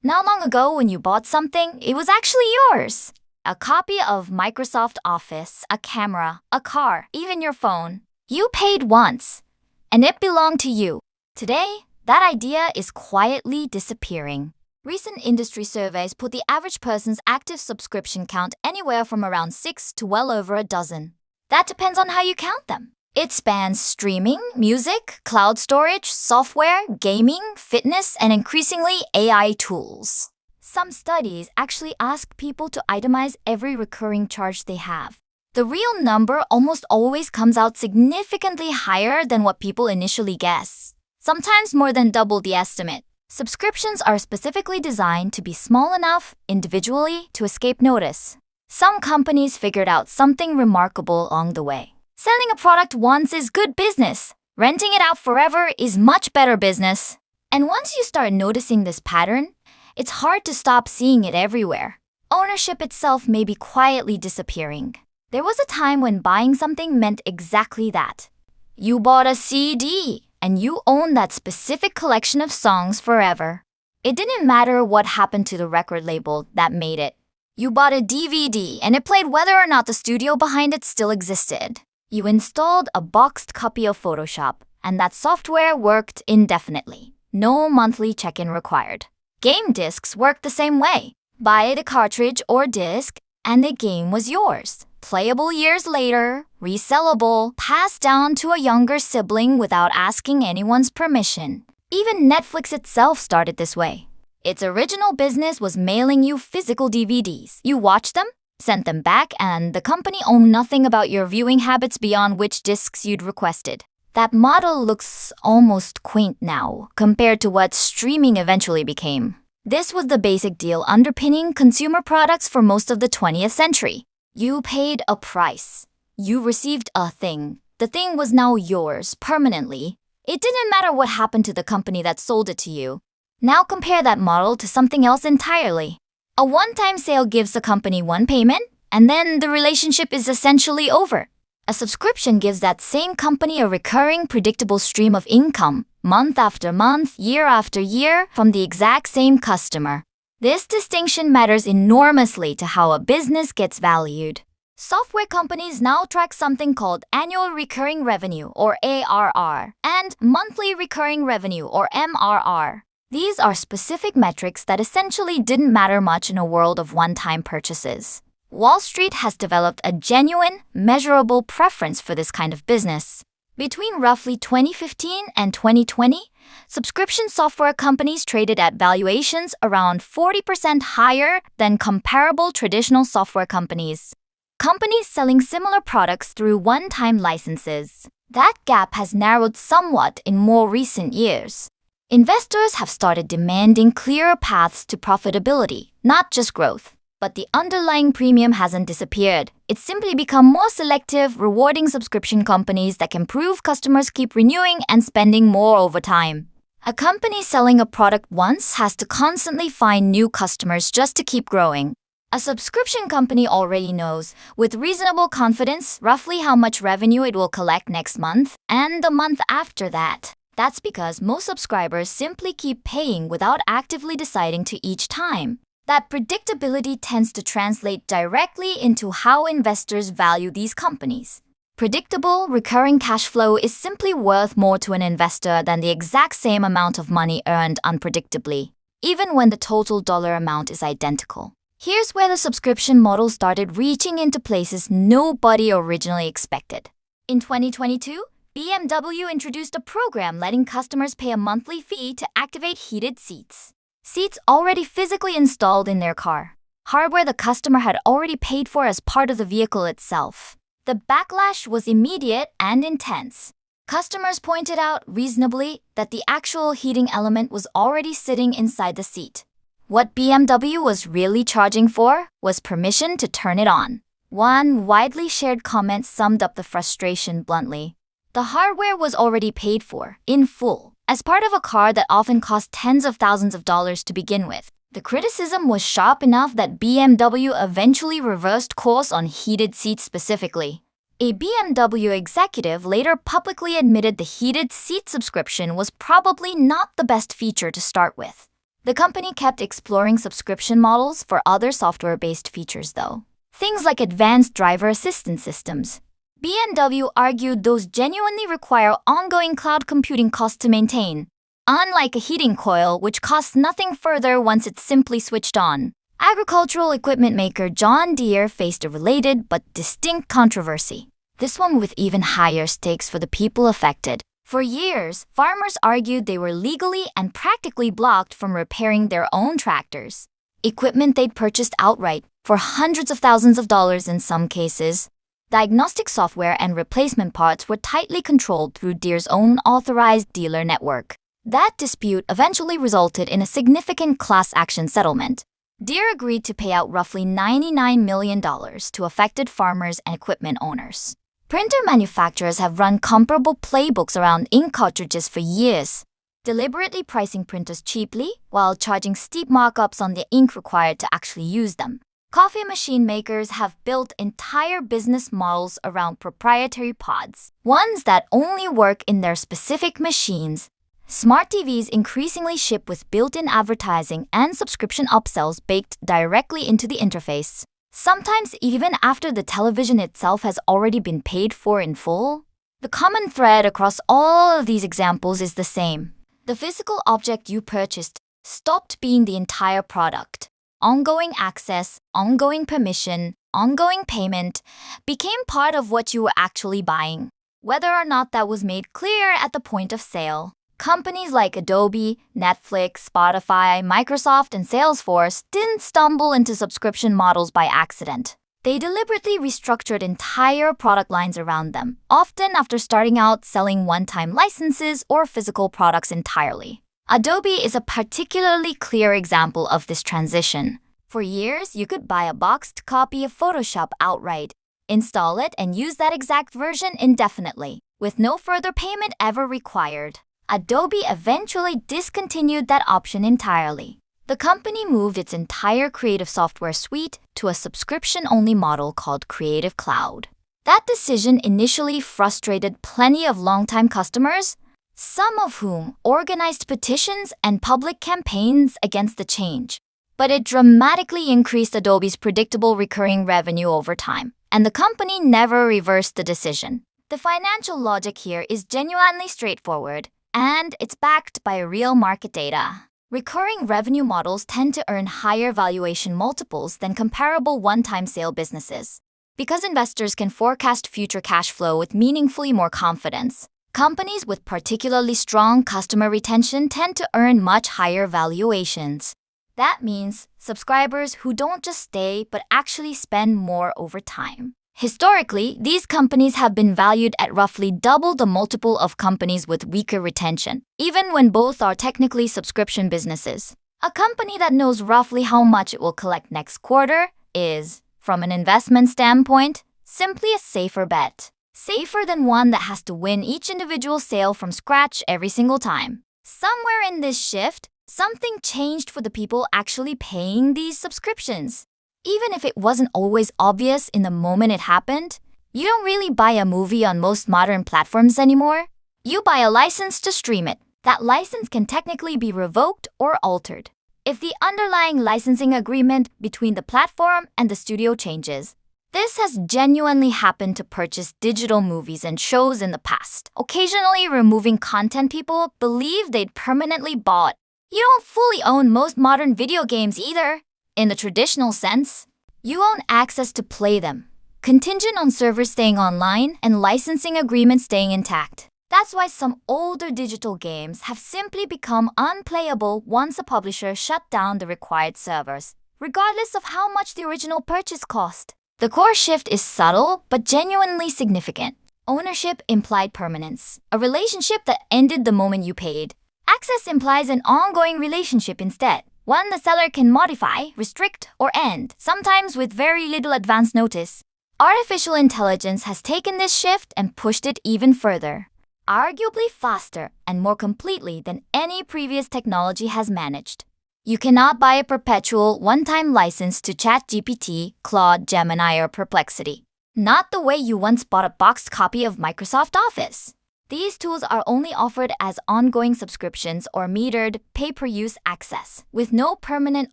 Not long ago, when you bought something, it was actually yours. A copy of Microsoft Office, a camera, a car, even your phone. You paid once, and it belonged to you. Today, that idea is quietly disappearing. Recent industry surveys put the average person's active subscription count anywhere from around 6 to well over a dozen. That depends on how you count them. It spans streaming, music, cloud storage, software, gaming, fitness, and increasingly AI tools. Some studies actually ask people to itemize every recurring charge they have. The real number almost always comes out significantly higher than what people initially guess, sometimes more than double the estimate. Subscriptions are specifically designed to be small enough, individually, to escape notice. Some companies figured out something remarkable along the way. Selling a product once is good business. Renting it out forever is much better business. And once you start noticing this pattern, it's hard to stop seeing it everywhere. Ownership itself may be quietly disappearing. There was a time when buying something meant exactly that. You bought a CD, and you owned that specific collection of songs forever. It didn't matter what happened to the record label that made it. You bought a DVD, and it played whether or not the studio behind it still existed. You installed a boxed copy of Photoshop, and that software worked indefinitely. No monthly check-in required. Game discs worked the same way. Buy the cartridge or disc, and the game was yours. Playable years later, resellable, passed down to a younger sibling without asking anyone's permission. Even Netflix itself started this way. Its original business was mailing you physical DVDs. You watched them, sent them back, and the company owned nothing about your viewing habits beyond which discs you'd requested. That model looks almost quaint now, compared to what streaming eventually became. This was the basic deal underpinning consumer products for most of the 20th century. You paid a price. You received a thing. The thing was now yours, permanently. It didn't matter what happened to the company that sold it to you. Now compare that model to something else entirely. A one-time sale gives the company one payment, and then the relationship is essentially over. A subscription gives that same company a recurring, predictable stream of income, month after month, year after year, from the exact same customer. This distinction matters enormously to how a business gets valued. Software companies now track something called annual recurring revenue, or ARR, and monthly recurring revenue, or MRR. These are specific metrics that essentially didn't matter much in a world of one-time purchases. Wall Street has developed a genuine, measurable preference for this kind of business. Between roughly 2015 and 2020, subscription software companies traded at valuations around 40% higher than comparable traditional software companies. Companies selling similar products through one-time licenses. That gap has narrowed somewhat in more recent years. Investors have started demanding clearer paths to profitability, not just growth. But the underlying premium hasn't disappeared. It's simply become more selective, rewarding subscription companies that can prove customers keep renewing and spending more over time. A company selling a product once has to constantly find new customers just to keep growing. A subscription company already knows, with reasonable confidence, roughly how much revenue it will collect next month and the month after that. That's because most subscribers simply keep paying without actively deciding to each time. That predictability tends to translate directly into how investors value these companies. Predictable, recurring cash flow is simply worth more to an investor than the exact same amount of money earned unpredictably, even when the total dollar amount is identical. Here's where the subscription model started reaching into places nobody originally expected. In 2022, BMW introduced a program letting customers pay a monthly fee to activate heated seats. Seats already physically installed in their car. Hardware the customer had already paid for as part of the vehicle itself. The backlash was immediate and intense. Customers pointed out, reasonably, that the actual heating element was already sitting inside the seat. What BMW was really charging for was permission to turn it on. One widely shared comment summed up the frustration bluntly. The hardware was already paid for, in full, as part of a car that often cost tens of thousands of dollars to begin with. The criticism was sharp enough that BMW eventually reversed course on heated seats specifically. A BMW executive later publicly admitted the heated seat subscription was probably not the best feature to start with. The company kept exploring subscription models for other software-based features though. Things like advanced driver assistance systems. BMW argued those genuinely require ongoing cloud computing costs to maintain, unlike a heating coil which costs nothing further once it's simply switched on. Agricultural equipment maker John Deere faced a related but distinct controversy. This one with even higher stakes for the people affected. For years, farmers argued they were legally and practically blocked from repairing their own tractors. Equipment they'd purchased outright, for hundreds of thousands of dollars in some cases. Diagnostic software and replacement parts were tightly controlled through Deere's own authorized dealer network. That dispute eventually resulted in a significant class action settlement. Deere agreed to pay out roughly $99 million to affected farmers and equipment owners. Printer manufacturers have run comparable playbooks around ink cartridges for years, deliberately pricing printers cheaply while charging steep markups on the ink required to actually use them. Coffee machine makers have built entire business models around proprietary pods, ones that only work in their specific machines. Smart TVs increasingly ship with built-in advertising and subscription upsells baked directly into the interface, sometimes even after the television itself has already been paid for in full. The common thread across all of these examples is the same. The physical object you purchased stopped being the entire product. Ongoing access, ongoing permission, ongoing payment became part of what you were actually buying, whether or not that was made clear at the point of sale. Companies like Adobe, Netflix, Spotify, Microsoft, and Salesforce didn't stumble into subscription models by accident. They deliberately restructured entire product lines around them, often after starting out selling one-time licenses or physical products entirely. Adobe is a particularly clear example of this transition. For years, you could buy a boxed copy of Photoshop outright, install it, and use that exact version indefinitely, with no further payment ever required. Adobe eventually discontinued that option entirely. The company moved its entire creative software suite to a subscription-only model called Creative Cloud. That decision initially frustrated plenty of longtime customers, some of whom organized petitions and public campaigns against the change. But it dramatically increased Adobe's predictable recurring revenue over time, and the company never reversed the decision. The financial logic here is genuinely straightforward, and it's backed by real market data. Recurring revenue models tend to earn higher valuation multiples than comparable one-time sale businesses. Because investors can forecast future cash flow with meaningfully more confidence, companies with particularly strong customer retention tend to earn much higher valuations. That means subscribers who don't just stay but actually spend more over time. Historically, these companies have been valued at roughly double the multiple of companies with weaker retention, even when both are technically subscription businesses. A company that knows roughly how much it will collect next quarter is, from an investment standpoint, simply a safer bet. Safer than one that has to win each individual sale from scratch every single time. Somewhere in this shift, something changed for the people actually paying these subscriptions. Even if it wasn't always obvious in the moment it happened, you don't really buy a movie on most modern platforms anymore. You buy a license to stream it. That license can technically be revoked or altered if the underlying licensing agreement between the platform and the studio changes. This has genuinely happened to purchase digital movies and shows in the past, occasionally removing content people believe they'd permanently bought. You don't fully own most modern video games either. In the traditional sense, you own access to play them, contingent on servers staying online and licensing agreements staying intact. That's why some older digital games have simply become unplayable once a publisher shut down the required servers, regardless of how much the original purchase cost. The core shift is subtle but genuinely significant. Ownership implied permanence, a relationship that ended the moment you paid. Access implies an ongoing relationship instead, one the seller can modify, restrict, or end, sometimes with very little advance notice. Artificial intelligence has taken this shift and pushed it even further, arguably faster and more completely than any previous technology has managed. You cannot buy a perpetual one-time license to ChatGPT, Claude, Gemini, or Perplexity. Not the way you once bought a boxed copy of Microsoft Office. These tools are only offered as ongoing subscriptions or metered pay-per-use access, with no permanent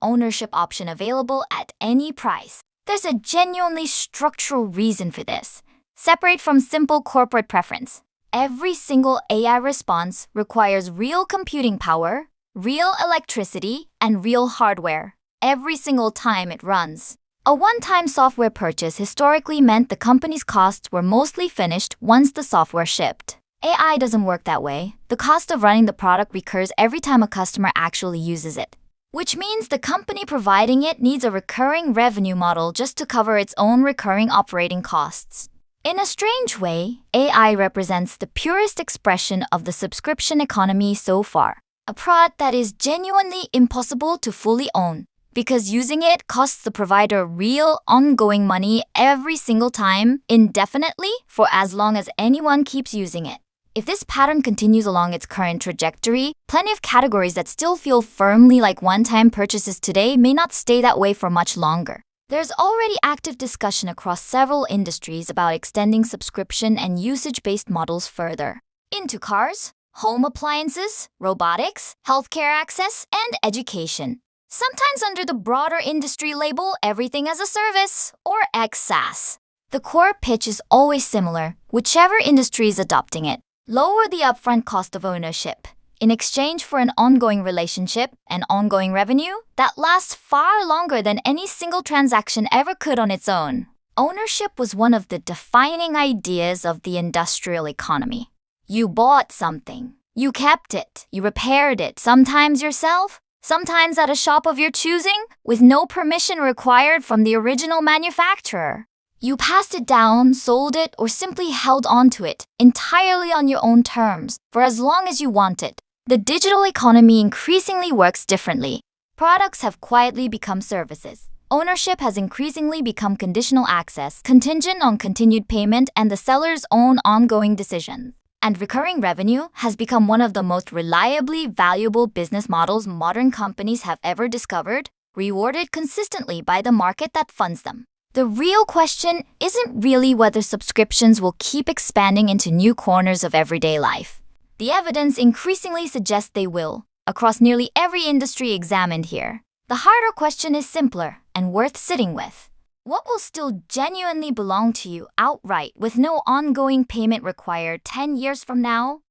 ownership option available at any price. There's a genuinely structural reason for this, separate from simple corporate preference. Every single AI response requires real computing power, real electricity, and real hardware, every single time it runs. A one-time software purchase historically meant the company's costs were mostly finished once the software shipped. AI doesn't work that way. The cost of running the product recurs every time a customer actually uses it, which means the company providing it needs a recurring revenue model just to cover its own recurring operating costs. In a strange way, AI represents the purest expression of the subscription economy so far, a product that is genuinely impossible to fully own, because using it costs the provider real, ongoing money every single time, indefinitely, for as long as anyone keeps using it. If this pattern continues along its current trajectory, plenty of categories that still feel firmly like one-time purchases today may not stay that way for much longer. There's already active discussion across several industries about extending subscription and usage-based models further into cars, home appliances, robotics, healthcare access, and education. Sometimes under the broader industry label Everything as a Service, or XSaaS. The core pitch is always similar, whichever industry is adopting it. Lower the upfront cost of ownership in exchange for an ongoing relationship and ongoing revenue that lasts far longer than any single transaction ever could on its own. Ownership was one of the defining ideas of the industrial economy. You bought something, you kept it, you repaired it, sometimes yourself, sometimes at a shop of your choosing, with no permission required from the original manufacturer. You passed it down, sold it, or simply held onto it, entirely on your own terms, for as long as you wanted. The digital economy increasingly works differently. Products have quietly become services. Ownership has increasingly become conditional access, contingent on continued payment and the seller's own ongoing decisions. And recurring revenue has become one of the most reliably valuable business models modern companies have ever discovered, rewarded consistently by the market that funds them. The real question isn't really whether subscriptions will keep expanding into new corners of everyday life. The evidence increasingly suggests they will, across nearly every industry examined here. The harder question is simpler and worth sitting with. What will still genuinely belong to you outright with no ongoing payment required 10 years from now?